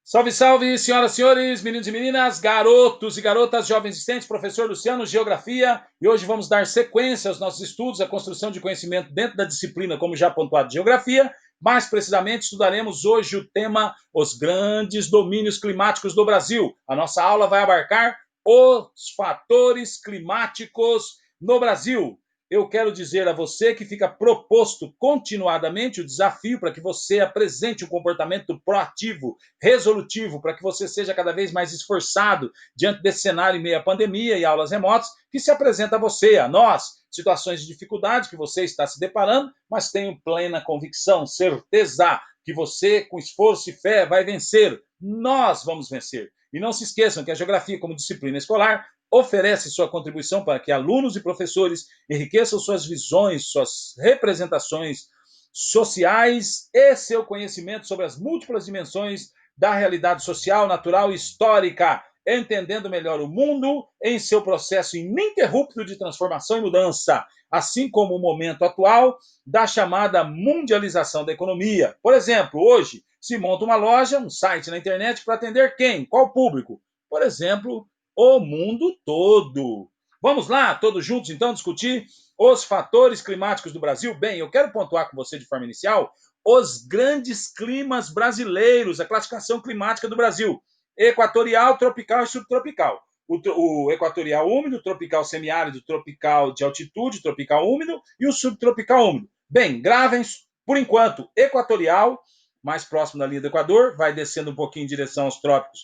Salve, salve, senhoras e senhores, meninos e meninas, garotos e garotas, jovens existentes, professor Luciano, Geografia, e hoje vamos dar sequência aos nossos estudos, a construção de conhecimento dentro da disciplina, como já pontuado, de Geografia. Mais precisamente, estudaremos hoje o tema Os Grandes Domínios Climáticos do Brasil. A nossa aula vai abarcar os fatores climáticos no Brasil. Eu quero dizer a você que fica proposto continuadamente o desafio para que você apresente um comportamento proativo, resolutivo, para que você seja cada vez mais esforçado diante desse cenário em meio à pandemia e aulas remotas que se apresenta a você, a nós, situações de dificuldade que você está se deparando, mas tenho plena convicção, certeza que você, com esforço e fé, vai vencer. Nós vamos vencer. E não se esqueçam que a geografia, como disciplina escolar, oferece sua contribuição para que alunos e professores enriqueçam suas visões, suas representações sociais e seu conhecimento sobre as múltiplas dimensões da realidade social, natural e histórica, entendendo melhor o mundo em seu processo ininterrupto de transformação e mudança, assim como o momento atual da chamada mundialização da economia. Por exemplo, hoje se monta uma loja, um site na internet para atender quem? Qual público? Por exemplo, o mundo todo. Vamos lá, todos juntos, então, discutir os fatores climáticos do Brasil? Bem, eu quero pontuar com você de forma inicial os grandes climas brasileiros, a classificação climática do Brasil: equatorial, tropical e subtropical. O equatorial úmido, tropical semiárido, tropical de altitude, tropical úmido e o subtropical úmido. Bem, gravem, por enquanto, equatorial, mais próximo da linha do Equador, vai descendo um pouquinho em direção aos trópicos,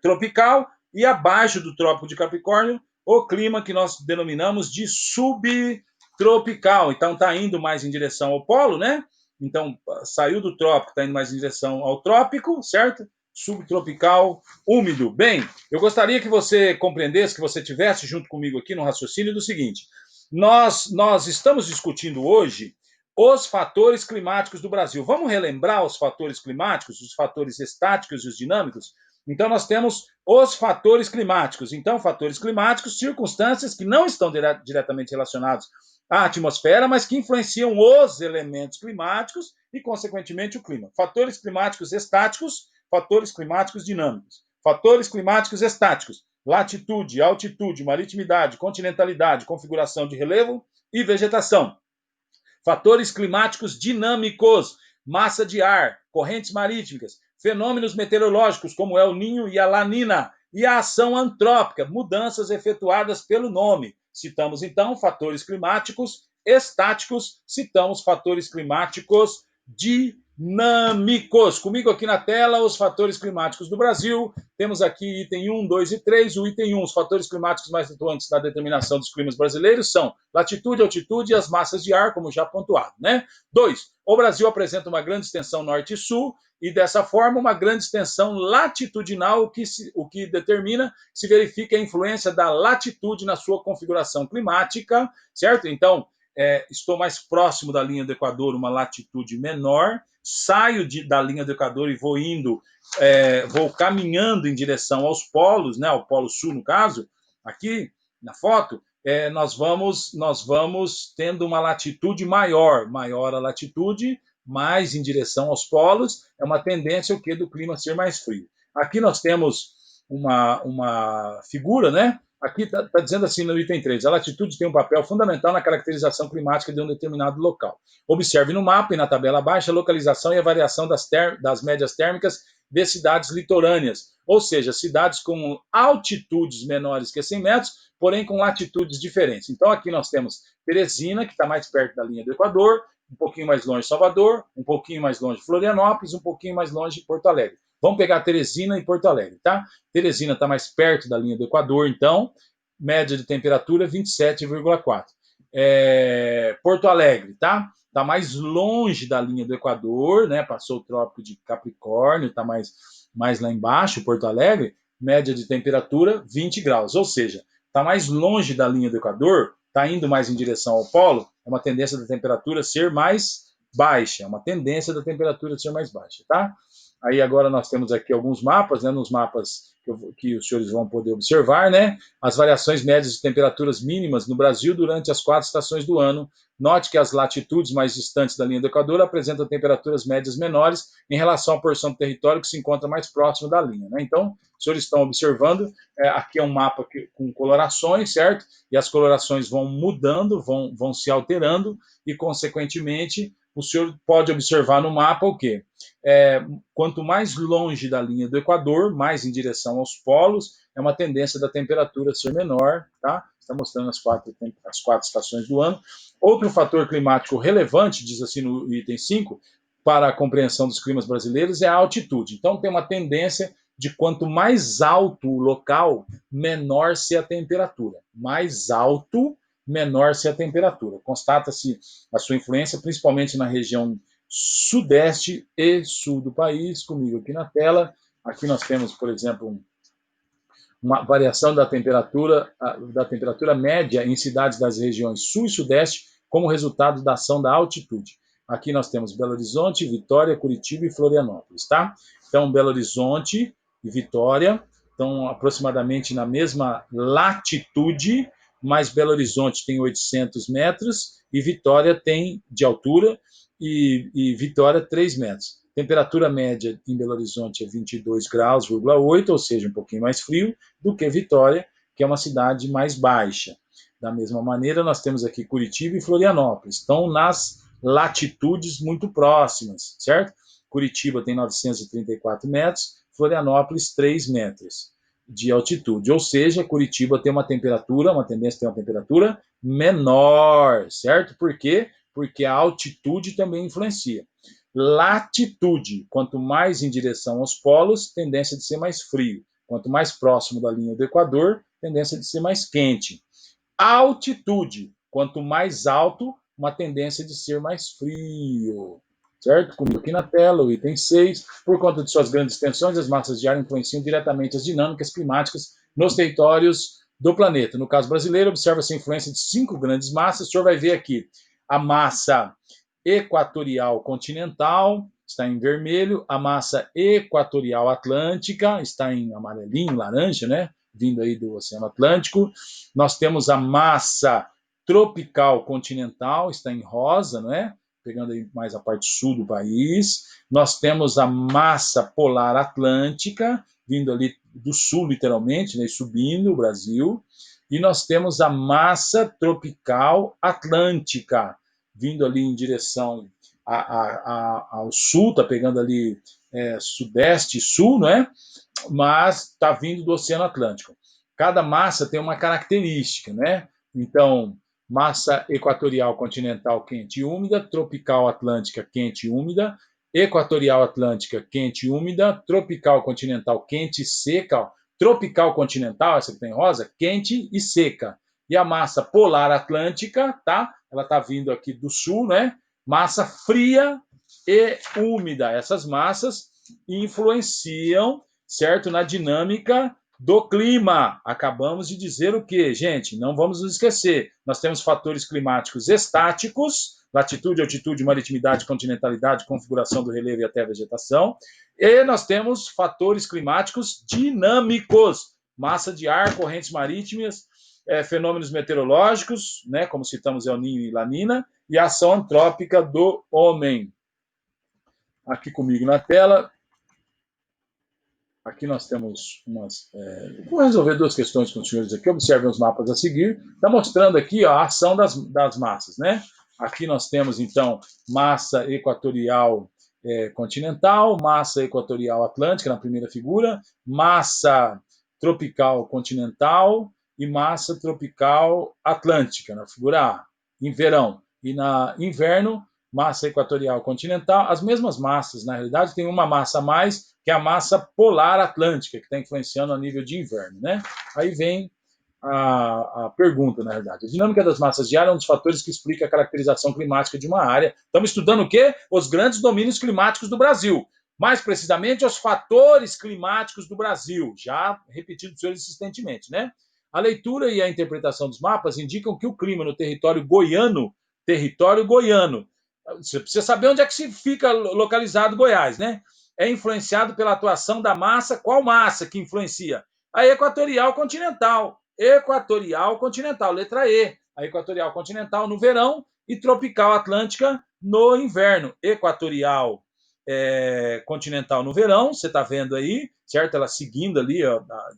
tropical, e abaixo do Trópico de Capricórnio, o clima que nós denominamos de subtropical. Então, está indo mais em direção ao polo, né? Então, saiu do trópico, está indo mais em direção ao trópico, certo? Subtropical, úmido. Bem, eu gostaria que você compreendesse, que você tivesse junto comigo aqui no raciocínio do seguinte: nós estamos discutindo hoje os fatores climáticos do Brasil. Vamos relembrar os fatores climáticos, os fatores estáticos e os dinâmicos? Então, nós temos os fatores climáticos. Então, fatores climáticos, circunstâncias que não estão diretamente relacionadas à atmosfera, mas que influenciam os elementos climáticos e, consequentemente, o clima. Fatores climáticos estáticos, fatores climáticos dinâmicos. Fatores climáticos estáticos: latitude, altitude, maritimidade, continentalidade, configuração de relevo e vegetação. Fatores climáticos dinâmicos: massa de ar, correntes marítimas, fenômenos meteorológicos como El Niño e a Lanina, e a ação antrópica, mudanças efetuadas pelo nome. Citamos, então, fatores climáticos estáticos, citamos fatores climáticos dinâmicos. Comigo aqui na tela, os fatores climáticos do Brasil. Temos aqui item 1, 2 e 3. O item 1, os fatores climáticos mais atuantes na determinação dos climas brasileiros são latitude, altitude e as massas de ar, como já pontuado, né? 2, o Brasil apresenta uma grande extensão norte e sul, e dessa forma uma grande extensão latitudinal, o que determina, se verifica a influência da latitude na sua configuração climática, certo? Então, estou mais próximo da linha do Equador, uma latitude menor, saio da linha do Equador e vou indo, vou caminhando em direção aos polos, né, ao polo sul no caso, aqui na foto, nós vamos tendo uma latitude maior a latitude, mais em direção aos polos, é uma tendência o que do clima ser mais frio. Aqui nós temos uma figura, né? Aqui está dizendo assim no item 3, a latitude tem um papel fundamental na caracterização climática de um determinado local. Observe no mapa e na tabela abaixo a localização e a variação das médias térmicas de cidades litorâneas, ou seja, cidades com altitudes menores que 100 metros, porém com latitudes diferentes. Então aqui nós temos Teresina, que está mais perto da linha do Equador, um pouquinho mais longe de Salvador, um pouquinho mais longe de Florianópolis, um pouquinho mais longe de Porto Alegre. Vamos pegar Teresina e Porto Alegre, tá? Teresina está mais perto da linha do Equador, então, média de temperatura 27,4. Porto Alegre, tá? Está mais longe da linha do Equador, né? Passou o Trópico de Capricórnio, está mais lá embaixo, Porto Alegre, média de temperatura 20 graus, ou seja, está mais longe da linha do Equador, está indo mais em direção ao polo, é uma tendência da temperatura ser mais baixa, é uma tendência da temperatura ser mais baixa, tá? Aí agora nós temos aqui alguns mapas, né, nos mapas que os senhores vão poder observar, né, as variações médias de temperaturas mínimas no Brasil durante as 4 estações do ano, Note que as latitudes mais distantes da linha do Equador apresentam temperaturas médias menores em relação à porção do território que se encontra mais próximo da linha, né? Então, os senhores estão observando, aqui é um mapa com colorações, certo? E as colorações vão mudando, vão se alterando, e, consequentemente, o senhor pode observar no mapa o quê? Quanto mais longe da linha do Equador, mais em direção aos polos, é uma tendência da temperatura ser menor, tá? Está mostrando as quatro estações do ano. Outro fator climático relevante, diz assim no item 5, para a compreensão dos climas brasileiros é a altitude. Então, tem uma tendência de quanto mais alto o local, menor se a temperatura. Mais alto, menor se a temperatura. Constata-se a sua influência principalmente na região sudeste e sul do país, comigo aqui na tela. Aqui nós temos, por exemplo, uma variação da temperatura média em cidades das regiões sul e sudeste como resultado da ação da altitude. Aqui nós temos Belo Horizonte, Vitória, Curitiba e Florianópolis, tá? Então, Belo Horizonte e Vitória estão aproximadamente na mesma latitude, mas Belo Horizonte tem 800 metros e Vitória tem de altura e Vitória 3 metros. Temperatura média em Belo Horizonte é 22 graus,8, ou seja, um pouquinho mais frio do que Vitória, que é uma cidade mais baixa. Da mesma maneira, nós temos aqui Curitiba e Florianópolis, estão nas latitudes muito próximas, certo? Curitiba tem 934 metros, Florianópolis 3 metros de altitude, ou seja, Curitiba tem uma tendência a ter uma temperatura menor, certo? Por quê? Porque a altitude também influencia. Latitude, quanto mais em direção aos polos, tendência de ser mais frio. Quanto mais próximo da linha do Equador, tendência de ser mais quente. Altitude, quanto mais alto, uma tendência de ser mais frio. Certo? Comigo aqui na tela, o item 6. Por conta de suas grandes extensões, as massas de ar influenciam diretamente as dinâmicas climáticas nos territórios do planeta. No caso brasileiro, observa-se a influência de 5 grandes massas. O senhor vai ver aqui a massa equatorial continental, está em vermelho, a massa equatorial atlântica está em amarelinho, laranja, né? Vindo aí do Oceano Atlântico. Nós temos a massa tropical continental, está em rosa, não é? Pegando aí mais a parte sul do país. Nós temos a massa polar atlântica, vindo ali do sul, literalmente, né? Subindo o Brasil. E nós temos a massa tropical atlântica, vindo ali em direção ao sul, está pegando ali sudeste e sul, né? Mas está vindo do Oceano Atlântico. Cada massa tem uma característica, né? Então, massa equatorial continental quente e úmida, tropical atlântica quente e úmida, equatorial atlântica quente e úmida, tropical continental quente e seca, tropical continental, essa que tem rosa, quente e seca. E a massa polar atlântica, tá? Ela está vindo aqui do sul, né? Massa fria e úmida. Essas massas influenciam, certo, na dinâmica do clima. Acabamos de dizer o quê, gente? Não vamos nos esquecer. Nós temos fatores climáticos estáticos, latitude, altitude, maritimidade, continentalidade, configuração do relevo e até a vegetação. E nós temos fatores climáticos dinâmicos, massa de ar, correntes marítimas, fenômenos meteorológicos, né, como citamos El Niño e La Nina, e a ação antrópica do homem. Aqui comigo na tela, aqui nós temos umas... vou resolver duas questões com os senhores aqui. Observem os mapas a seguir. Está mostrando aqui ó, a ação das massas, né? Aqui nós temos, então, massa equatorial continental, massa equatorial atlântica na primeira figura, massa tropical continental e massa tropical atlântica na figura A, em verão. E na inverno, massa equatorial continental. As mesmas massas, na realidade, tem uma massa a mais, que é a massa polar atlântica, que está influenciando a nível de inverno, né? Aí vem a pergunta, na verdade. A dinâmica das massas de ar é um dos fatores que explica a caracterização climática de uma área. Estamos estudando o quê? Os grandes domínios climáticos do Brasil. Mais precisamente, os fatores climáticos do Brasil, já repetido por senhores insistentemente, né? A leitura e a interpretação dos mapas indicam que o clima no território goiano, você precisa saber onde é que se fica localizado Goiás, né? É influenciado pela atuação da massa. Qual massa que influencia? A equatorial continental. Equatorial continental, letra E. A equatorial continental no verão e tropical atlântica no inverno, equatorial continental no verão, você está vendo aí, certo? Ela seguindo ali,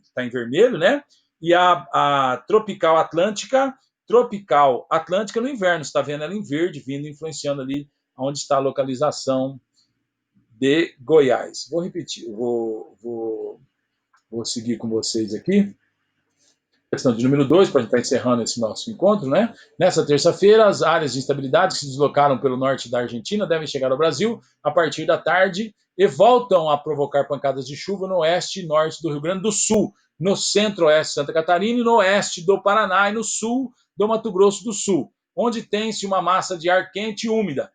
está em vermelho, né? E a tropical atlântica no inverno, você está vendo ela em verde, vindo, influenciando ali onde está a localização de Goiás. Vou repetir, vou seguir com vocês aqui. Questão de número 2, para a gente estar encerrando esse nosso encontro, né? Nessa terça-feira, as áreas de instabilidade que se deslocaram pelo norte da Argentina devem chegar ao Brasil a partir da tarde e voltam a provocar pancadas de chuva no oeste e norte do Rio Grande do Sul, no centro-oeste de Santa Catarina e no oeste do Paraná e no sul do Mato Grosso do Sul, onde tem-se uma massa de ar quente e úmida.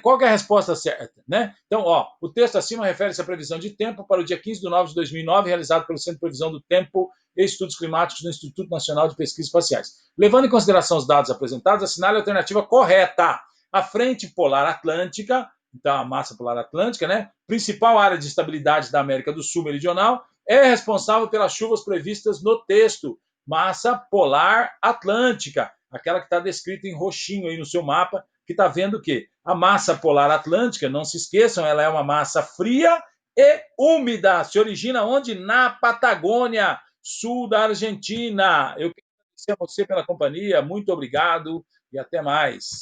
Qual que é a resposta certa? Né? Então, o texto acima refere-se à previsão de tempo para o dia 15 de nove de 2009, realizado pelo Centro de Previsão do Tempo e Estudos Climáticos do Instituto Nacional de Pesquisas Espaciais. Levando em consideração os dados apresentados, assinale a alternativa correta. A frente polar atlântica, então a massa polar atlântica, né, principal área de estabilidade da América do Sul meridional, é responsável pelas chuvas previstas no texto. Massa polar atlântica, aquela que está descrita em roxinho aí no seu mapa, que está vendo o quê? A massa polar atlântica, não se esqueçam, ela é uma massa fria e úmida. Se origina onde? Na Patagônia, sul da Argentina. Eu quero agradecer a você pela companhia, muito obrigado e até mais.